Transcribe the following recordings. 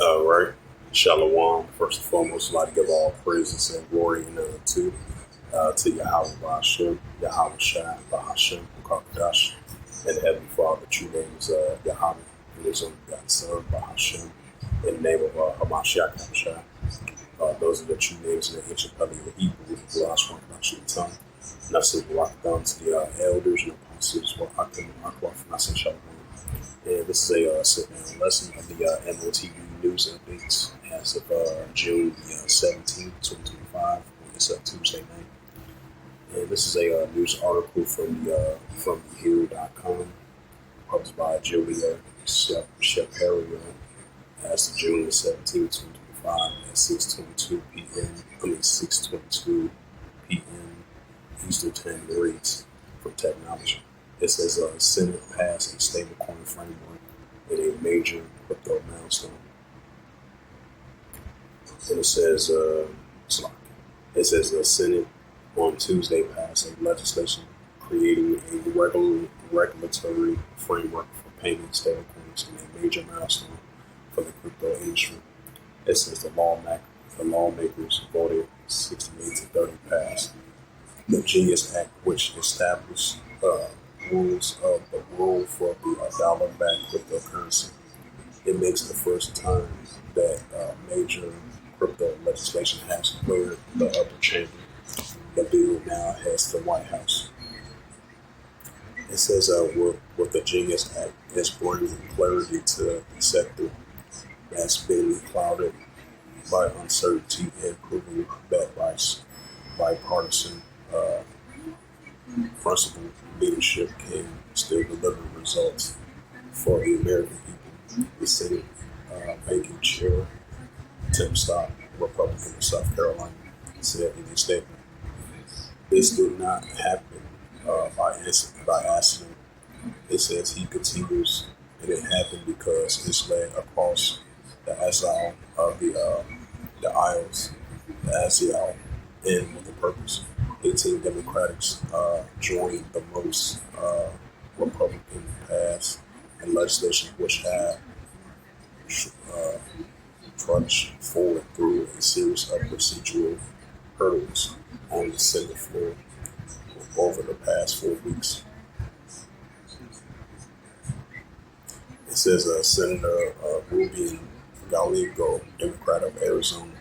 All right. Shalom. First and foremost, I'd like to give all praises and glory and honor to Yahweh Bahashem, Yahweh Shai, Bahashem, Kakadash, and Heavenly Father. True name is Yahweh, and His only begotten Son, Bahashem, in the name of Hamashiach Hamashiach. Those are the true names in the ancient Pali of the Hebrew, the last one production of tongue. And I say, walk down to the elders and apostles, what I can walk from, I say, Shalom. And this is a sit-down lesson of the M.O.T.B news updates as of June the 17th, 2025. It's a Tuesday night. And this is a news article from Hero.com, published by Julia Shaperio as of June the 17th, 2025 at 6:22 p.m. 6:22 p.m. Eastern Time reads from technology. It says Senate passed a stablecoin framework in a major crypto milestone. And it says the Senate on Tuesday passed a legislation creating a regulatory framework for payment stablecoins in a major milestone for the crypto industry. It says the lawmakers voted 68 to 30 passed the Genius Act, which established rules of the rule for the dollar-backed cryptocurrency. It makes the first time that major crypto legislation has cleared the upper chamber. The bill now heads to the White House. It says with the Genius Act, it's bringing clarity to the sector that's been clouded by uncertainty and proving that bipartisan principled leadership can still deliver results for the American people. The Senate Banking Chair Tim Scott, Republican of South Carolina, said in a statement, "This did not happen by accident." It says he continues, and it happened because it's led across the aisle of the aisles, and with a purpose. 18 Democrats joined the most Republican passed and legislation which had trudged forward through a series of procedural hurdles on the Senate floor over the past 4 weeks. It says Senator Ruben Gallego, Democrat of Arizona,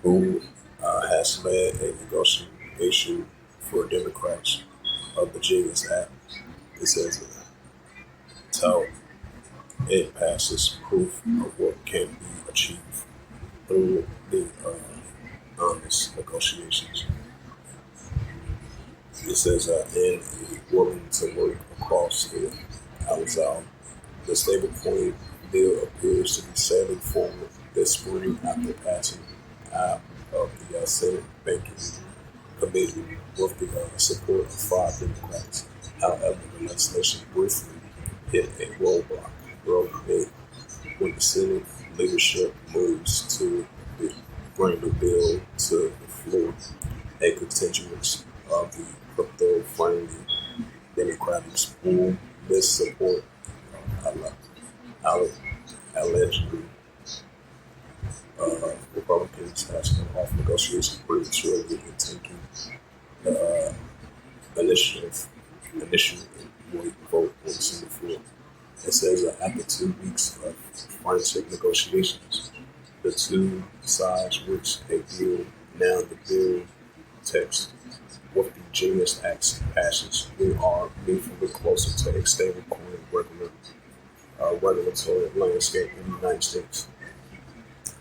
who has led a negotiation for Democrats of the Genius Act. It says till it passes proof of what can be achieved through the honest negotiations. It says and willing to work across the aisle. The stablecoin bill appears to be sailing forward this spring after passing out of the Senate Banking Committee with the support of 5 Democrats. However, the legislation briefly hit a roadblock when the Senate leadership moves to bring the bill to the floor. A constituents of the crypto-friendly Democrats who miss support allegedly Republicans has come off negotiations prematurely in taking the initial vote on the Senate floor. It says that after 2 weeks of frantic negotiations, the two sides reached a deal. Now the bill text with the Genius Act passage, we are meaningfully closer to a stablecoin regulatory landscape in the United States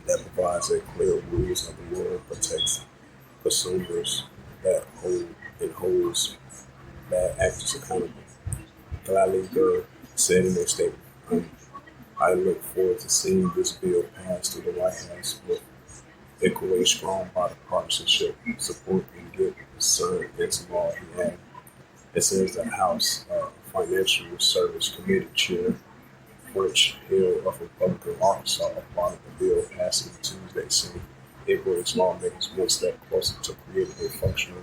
that provides a clear rules of the world, protects consumers that holds bad actors accountable. Gallagher said in a statement, I look forward to seeing this bill pass through the White House with equally strong bipartisanship support and get signed into law. He added. It says the House Financial Service Committee Chair French Hill of Republican Arkansas applauded the bill passing Tuesday, saying it brings lawmakers one step closer to creating a functional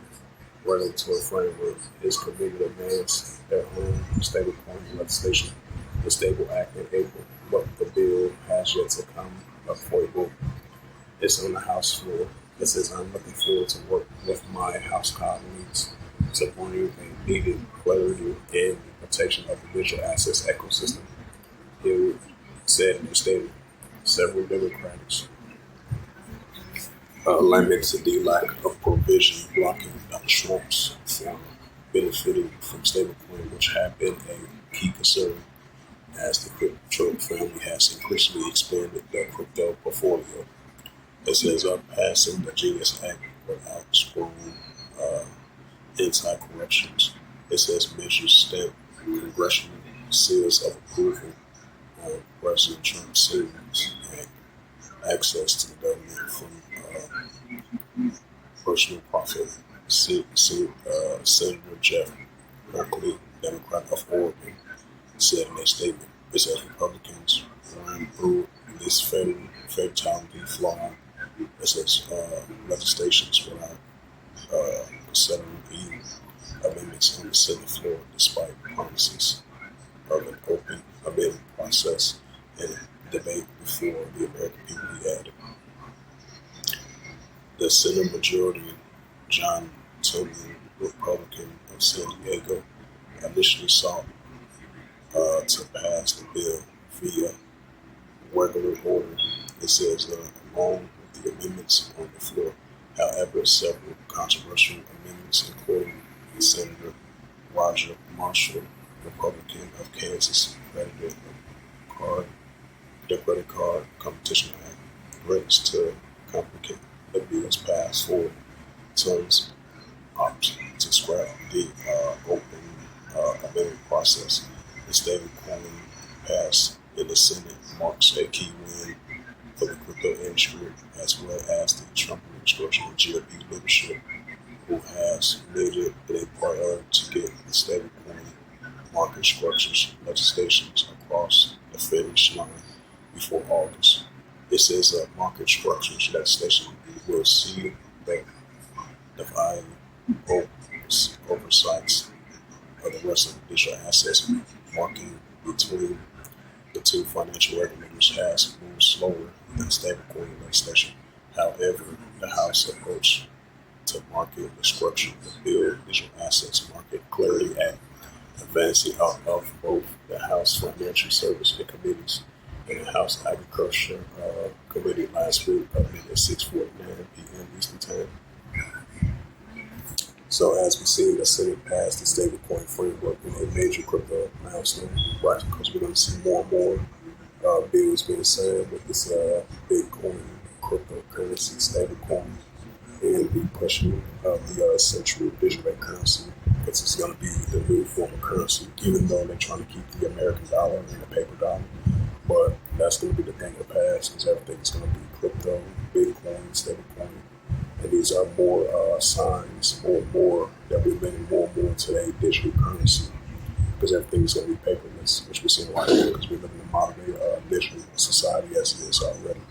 regulatory framework. His committee advanced their own stablecoin legislation, the Stable Act, in April, but the bill has yet to come affordable. It's on the House floor. It says, I'm looking forward to work with my House colleagues to bring a needed clarity and protection of the digital assets ecosystem. It said in the statement, several Democrats lamented the lack of provision blocking Trump's from benefiting from stablecoin, which have been a key concern as the Trump family has increasingly expanded their crypto portfolio. It says passing the Genius Act without scrolling anti-corruptions. It says measures stamp congressional seals of approval on President Trump's savings and access to the government from personal profit. Senator Jeff Merkley, Democrat of Oregon, said in a statement, it says Republicans run through this fatality flaw. It says legislations without considering the amendments on the Senate floor despite promises of an open amendment process and debate before the American people, he added. The Senate Majority, John Tillman, Republican of San Diego, initially sought to pass the bill via regular order. It says along with the amendments on the floor. However, several controversial amendments, including Senator Roger Marshall, Republican of Kansas, credited the Credit Card Competition Act, threats to complicate the bill's pass forward terms opt to scrap the open amendment process. The stablecoin pass in the Senate marks a key win for the crypto industry, as well as the Trump administration and GOP leadership, who has made it a priority to get the stablecoin market structures legislations across the finish line before August. It says that market structures legislation will see the divine oversights of the rest of the digital assets marking between the two financial regulators has moved slower than stablecoin legislation. However, the House approach to market the structure of the bill digital assets market clarity act advancing out of both the House Financial Services Committees and the House Agriculture Committee last week at 6:49 p.m. Eastern Time. So as we see, the Senate passed the stablecoin framework in a major crypto milestone, right? Because we're going to see more and more bills being signed with this Bitcoin cryptocurrency stablecoin and the pushing of the central digital currency, because it's going to be the new form of currency, even though they're trying to keep the American dollar and the paper dollar. But that's going to be the thing that passes, is everything's going to be crypto, Bitcoin, stablecoin. And these are more signs, more and more, that we're living more and more today digital currency, because everything's going to be paperless, which we're seeing right now, because we live in a modern day digital society as it is already.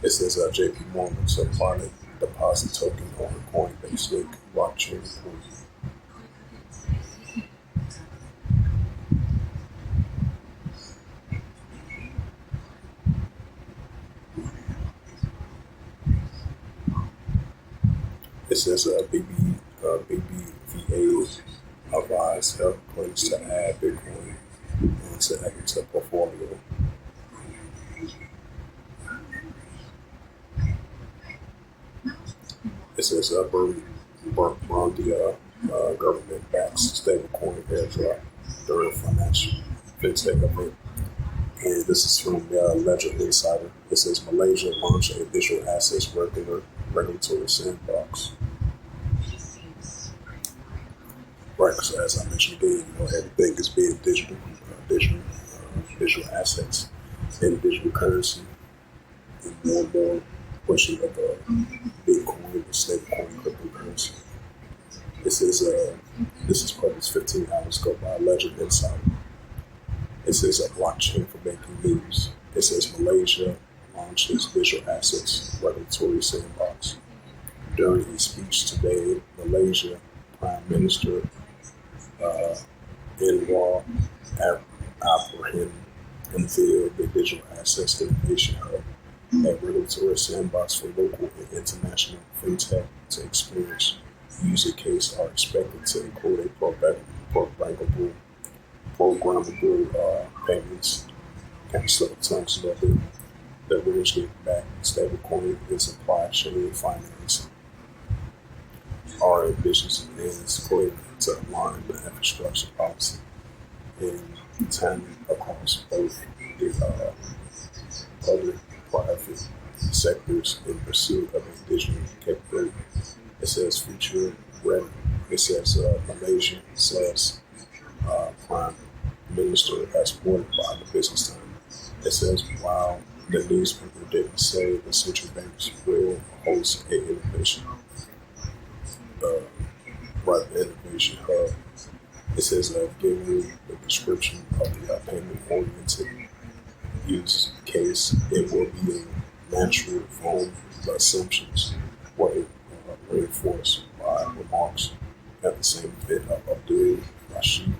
It says JP Morgan to pilot deposit token on the Coinbase link blockchain report. It says BBVA advised health clinics to add Bitcoin into their portfolio. It says Burundi government backs stablecoin airdrop during financial fintech event. And this is from Ledger Insider. It says Malaysia launched a digital assets regulatory sandbox. Right, so as I mentioned again, everything is being digital assets and digital currency, and more pushing of Bitcoin and stablecoin cryptocurrency. This is published 15 hours ago by Ledger Insider. It says a blockchain for banking news. It says Malaysia launches digital assets regulatory sandbox. During a speech today, Malaysia Prime Minister and while apprehend unveil the Digital Assets Innovation Hub, a regulatory sandbox for local and international fintech to experience user case are expected to include a programmable payments, kind of slip tongues a little bit, the originally backed stablecoin and supply chain finance. Our ambitions is clear to align the infrastructure policy and timing across both the public private sectors in pursuit of a digital capability. It says future ready. It says Malaysia says Prime Minister as supported by the Business Time. It says while the newspaper didn't say the central banks will host a innovation uh, innovation hub. It says given the description of the payment oriented use case, it will be a natural form of assumptions were reinforced by remarks at the same bit of Abdul Rashid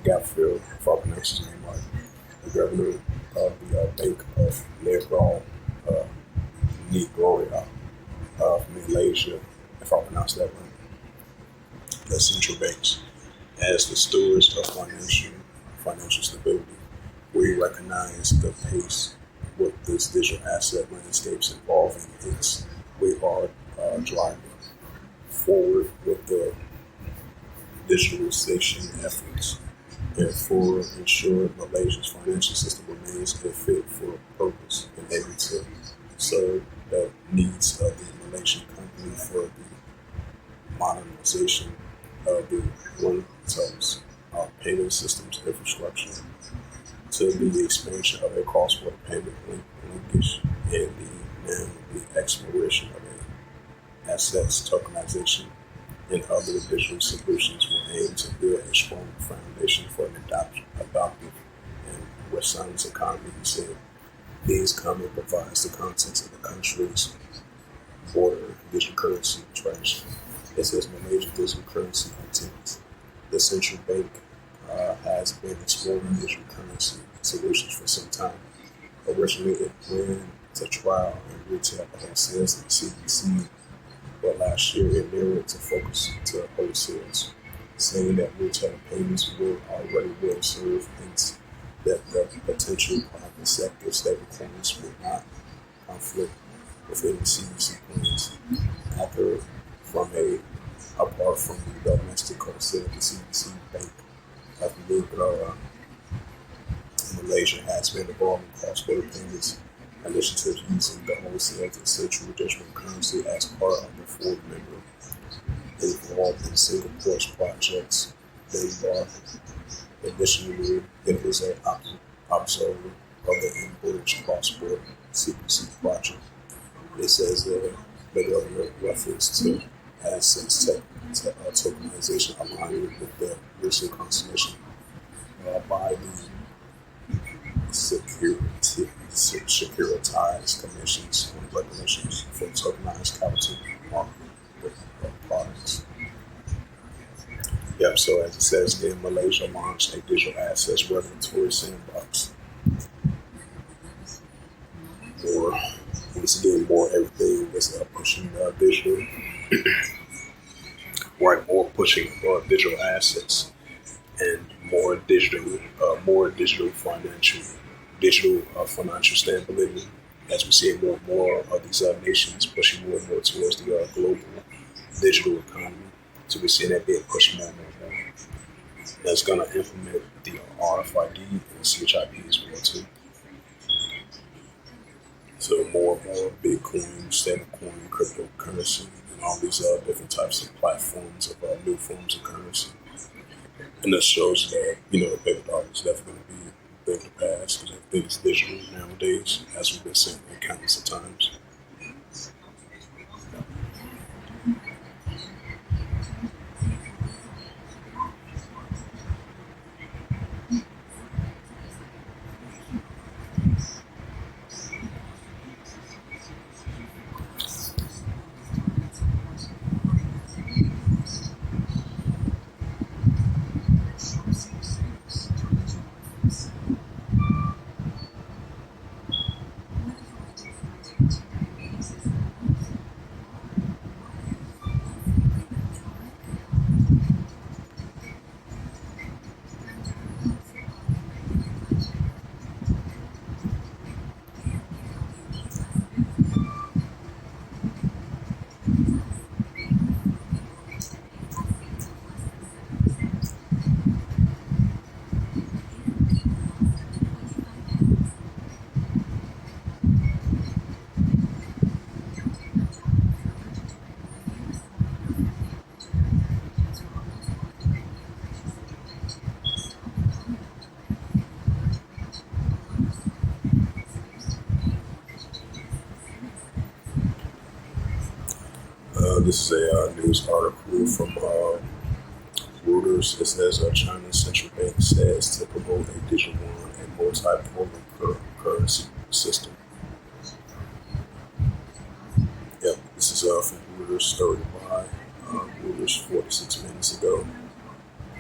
Gaffield, if I pronounce his name right, the governor of the Bank of uh, Negroia of Malaysia, if I pronounce that right, the central banks. As the stewards of financial stability, we recognize the pace with this digital asset landscapes evolving. Hence, we are driving forward with the digitalization efforts and for ensure Malaysia's financial system remains a fit for purpose and able to serve the needs of the Malaysian company for the modernization of the one-touch payment systems infrastructure to the expansion of a cross-border payment linkage and the exploration of a assets tokenization and other digital solutions will aim to build a strong foundation for an adoptive and resilient economy. He said these comment provides the context of the country's border digital currency strategy. It says Malaysia digital currency activities. The central bank has been exploring digital currency solutions for some time. Originally, it ran to trial and retail sales at CBC, but last year it narrowed to focus to wholesales, saying that retail payments will already well serve, hence that the potential private sector stablecoins will not conflict within the CBC plans. After from apart from the domestic wholesale, the CBC Bank of Malaysia has been involved in cross-border payments initiatives using the wholesale and central digital currency as part of the four-member involved in Singapore's projects. They are additionally it is an observer of the British cross-border CBC project. It says the government reference to assets tokenization aligning with the recent consultation by the securitized commissions and regulations for tokenized capital market products. Yep, so as it says again, Malaysia launched a digital assets regulatory sandbox. More, once again, more everything that's pushing digital, right? More pushing digital assets and more digital financial stability. As we see more and more of these nations pushing more and more towards the global digital economy. So we see that being pushed more and more. That's going to implement the RFID and CHIP as well too. So more and more Bitcoin, stablecoin, cryptocurrency, and all these different types of platforms of new forms of currency. And that shows that, the paper dollar is definitely going to be a thing to pass because everything's digital nowadays, as we've been saying countless of times. This is a news article from Reuters. It says China's central bank says to promote a digital yuan, a multi-polar currency system. Yep, this is from Reuters, started by Reuters 46 minutes ago.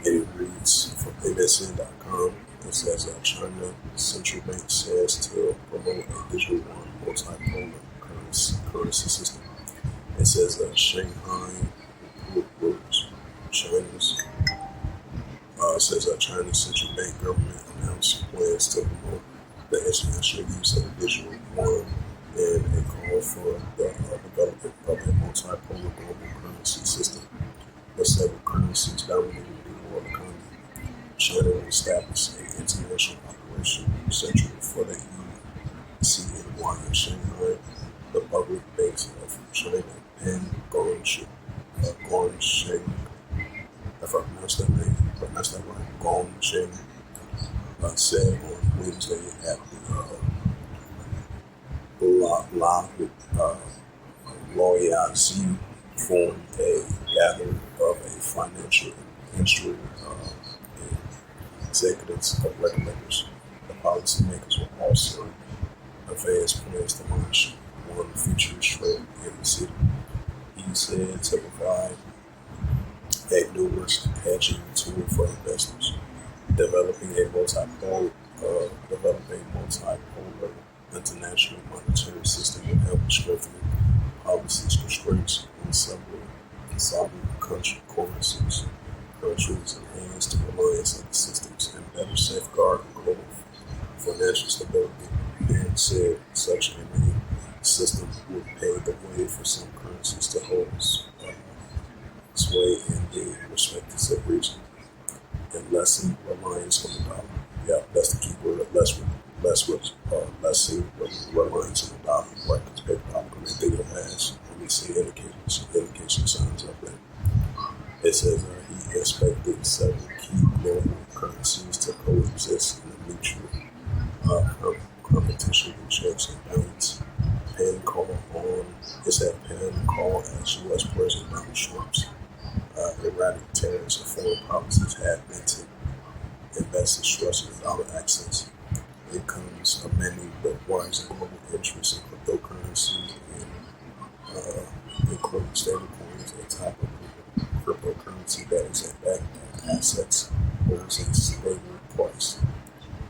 It reads from MSN.com. It says China's central bank says to promote a digital yuan, multi-polar currency system. It says Shanghai Reuters. China's central bank government announced plans to promote the international use of the digital yuan and a call for the development of a multipolar global currency system with several currencies dominating the world economy. China will establish an international operation central for the ECNY in Shanghai, the public base of China, and Gongsheng. If I pronounced that right, Gongsheng said on Wednesday at the Loyazi Forum, a gathering of a financial industry executives, regulators, the policymakers will also advance plans to launch one future trade in the city. He said to provide a new risk hedging tool for investors, developing a multipolar international monetary system will help strengthen policy constraints on several currencies, enhance the reliance on the systems, and better safeguard global financial stability. And said such a new system would pave the way for some currencies to hold sway in the respective region and lessen reliance on the dollar. Yeah, that's the key word. Lessen reliance on the dollar. Right? Because paper dollar can make bigger ass when we see indication signs of that. It says he expected several key global currencies to coexist in a mutual competition with checks and balance. Penn call as U.S. President Donald Trump's erratic tariffs and foreign policies have been to investors stressing dollar access. It comes amending the rising global interest in cryptocurrency and including stablecoins, a type of cryptocurrency that is a backed assets holds a stable price.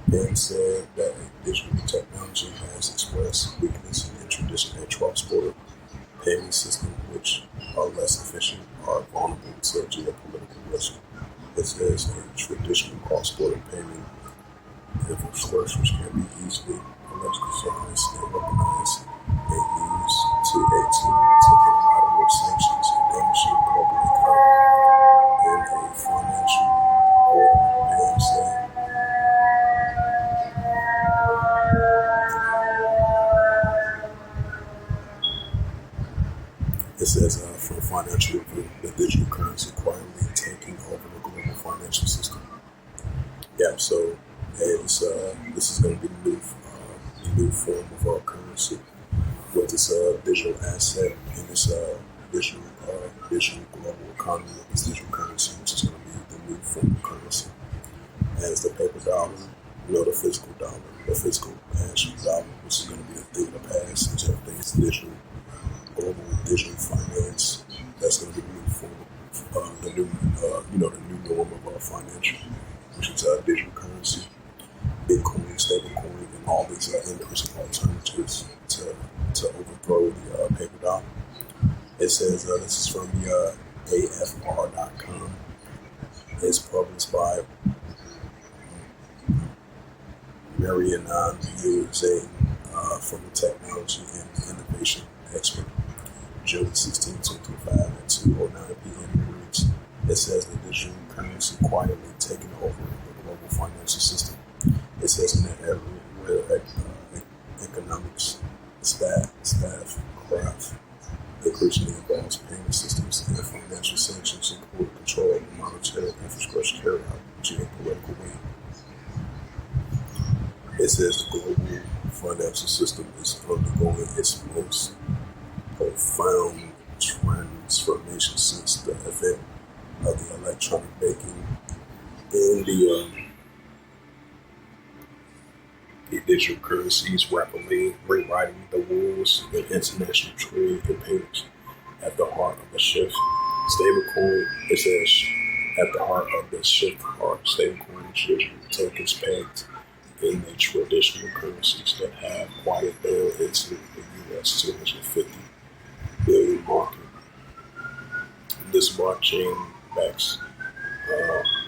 Ben said that digital technology has expressed weakness in traditional cross-border payment systems, which are less efficient, are vulnerable to geopolitical risk. It says a traditional cross-border payment infrastructures can be easily politicized and weaponized and used to collateral sanctions and damaging global economy in a financial order. Ben said. It says from Financial Review, the digital currency quietly taking over the global financial system. Yeah, so this is going to be the new form of our currency with this digital asset and this digital global economy of this digital currency, which is going to be the new form of currency. As the paper dollar, the physical dollar, the physical cash dollar, which is going to be a thing of the past, since everything is digital. Global digital finance, that's going to be the new form of the new norm of our financial, which is digital currency, Bitcoin, stablecoin, and all these increasing alternatives to overthrow the paper dollar. It says this is from the AFR.com. It's published by Marianne Zane from the technology and innovation expert. June 16, 2025 at 2:09 p.m. reads. It says the digital currency quietly taking over the global financial system. It says in an area where economics staff craft increasingly involves payment systems and financial sanctions include control of the monetary infrastructure carried out geopolitical way. It says the global financial system is undergoing its most profound transformation since the advent of the electronic banking and the digital currencies rapidly rewriting the rules in international trade and payments. At the heart of the shift, stablecoin at the heart of the shift are stablecoin digital tokens pegged in the traditional currencies that have quieted down into the U.S. 250 billion market. This blockchain backs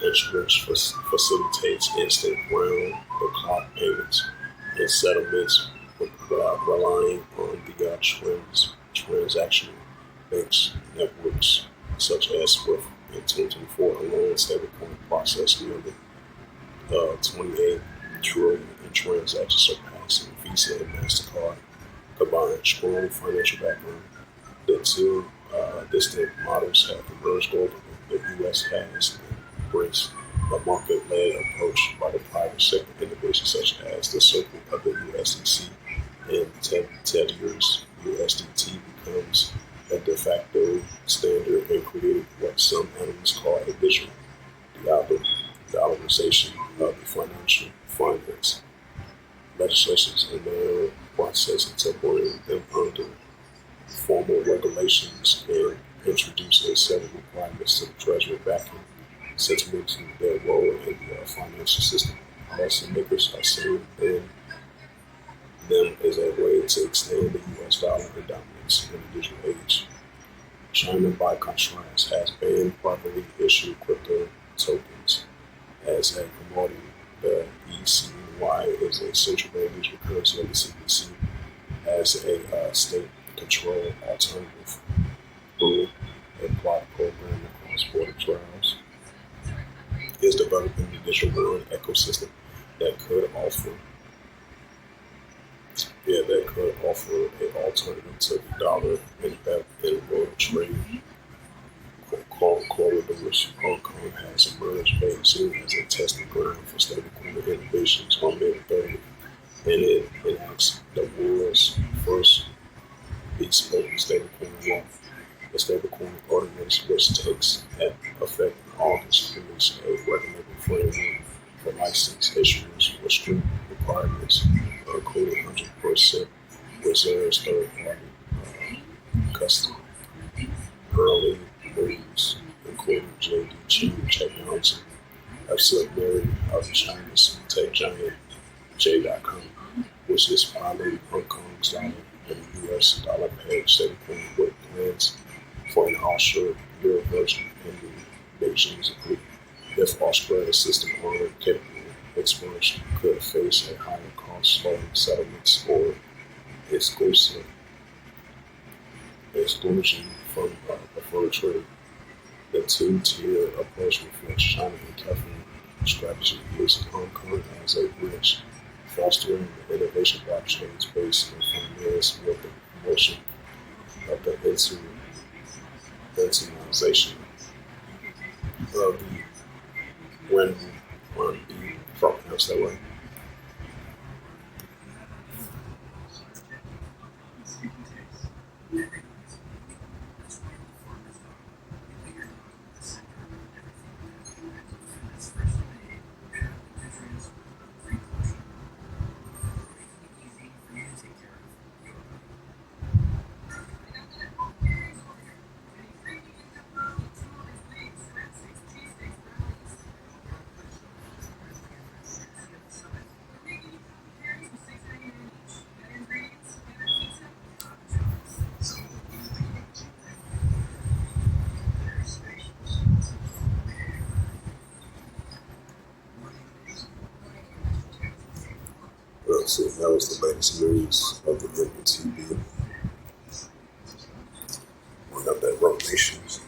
instruments facilitates instant round-the-clock payments and settlements without relying on the transactional banks networks such as SWIFT. In 2024 alone, stablecoin processed nearly 28 trillion in transactions, surpassing Visa and MasterCard combined. Strong financial background. The two distinct models have emerged globally. The U.S. has embraced a market-led approach by the private sector innovations such as the circle of the USDC and Tether's USDT becomes a de facto standard and created what some analysts call a digital dollarization of the financial finance. Legislations are now processing to bring them under formal regulations and introduce a set of requirements to the Treasury backing sentimental their role in the financial system. Policymakers are seeing them as a way to extend the U.S. dollar and dominance in the digital age. China, by contrast, has banned privately issued crypto tokens as a commodity. The ECY is a central bank digital currency of the CBDC as a state-controlled alternative through a block program across border trials. Is developing the digital world ecosystem that could offer an alternative to the dollar in world trade corridors. Hong Kong has emerged Beijing as a testing ground for stablecoin innovations on May 30th, and it enacts the world's first bespoke stablecoin law. The stablecoin ordinance, which takes effect in August, creates a regulatory framework for license issuers with strict requirements, including 100% reserves, third-party custody. Early moves, including JD Technology, have submarine of China's tech giant J.com, which is piloting Hong Kong's dollar and the U.S. dollar peg stablecoin with plans for an offshore euro version in the Beijing's agreement. If Australia's system aren't capable, exporters could face a higher cost of settlements or exclusion from preferred trade. The two-tier approach reflects China and careful strategy using Hong Kong as a bridge, fostering the innovation blockchains based on finance with the promotion of the internationalization of the renminbi, if I pronounce that right. So that was the latest news of the M.O.T.B. We got that Revelations.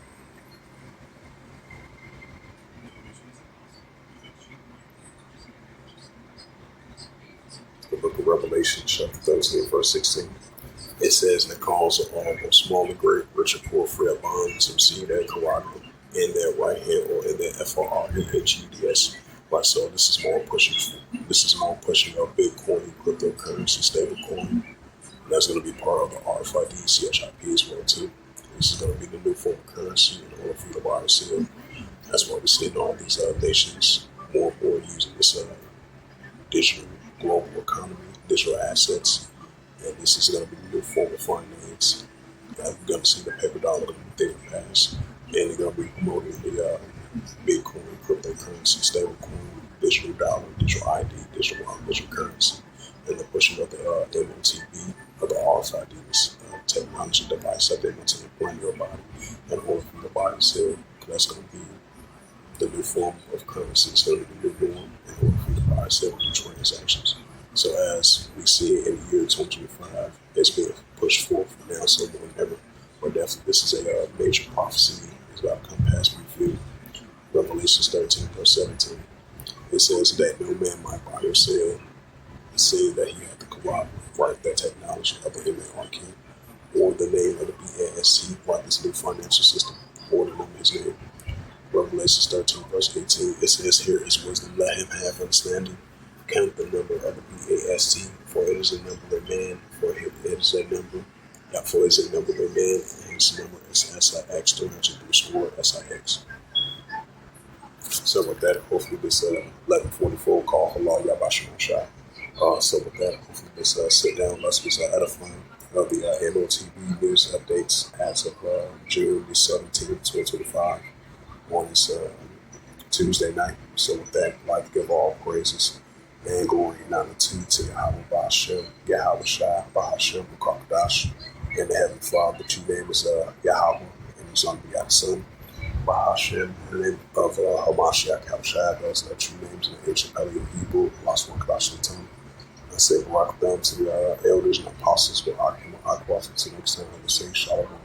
The book of Revelation, chapter 13, verse 16. It says, "And it calls upon both small and great, rich and poor, free and bond, to receive their carotid in their right hand or in their FRREHEDS." Right, so this is more pushing of Bitcoin, cryptocurrency, stablecoin. That's going to be part of the RFID CHIP as well too. This is going to be the new form of currency in order for you to buy or sell. That's why we're seeing all these nations more and more using this digital global economy, digital assets, and this is going to be the new form of finance. We're going to see the paper dollar going to be thinking past, and they're going to be promoting the Bitcoin, cryptocurrency, stablecoin, digital dollar, digital ID, digital wallet, digital currency, and the pushing of the M.O.T.B, or the RFID, this technology device that they're going to implant in your body in order for you to buy and sell. That's going to be the new form of currency. It's going to be the new norm in order for you to buy and sell new transactions. So as we see it in the year 2025, it's being pushed forth now, so more than ever. But definitely, this is a major prophecy. It's about to come past fulfilled. Revelations 13, verse 17. It says that no man might buy or sell, saying that he had to cooperate that technology of the M.O.T.B, or the name of the BAST, like this new financial system, or the number his name. Revelations 13, verse 18, it says, here is wisdom, let him have understanding. Count the number of the BAST, for it is a number of man, for it is a number, for it is a number of man, and his number is SIX, 200 SIX. So with that, hopefully this 1144 call Halal Yabashim Shah. So with that, hopefully this sit down lesson is edifying of the M.O.T.B news updates as of June the 17th, 2025 on this Tuesday night. So with that, I'd like to give all praises and glory and honor to Yahweh Ba'ashem, Yahweh Shai, Ba'ashem, Bukakadash, and the Heavenly Father. The true name is Yahweh, and His unbegotten Son, Ba'ashem, the name of Hamashiach Yahushua. Those are the true names in the ancient Paleo Hebrew, lost one Kadash in tongue. I say Barak Bam to the elders and apostles, but Akim Akwath until next time. I say Shalom.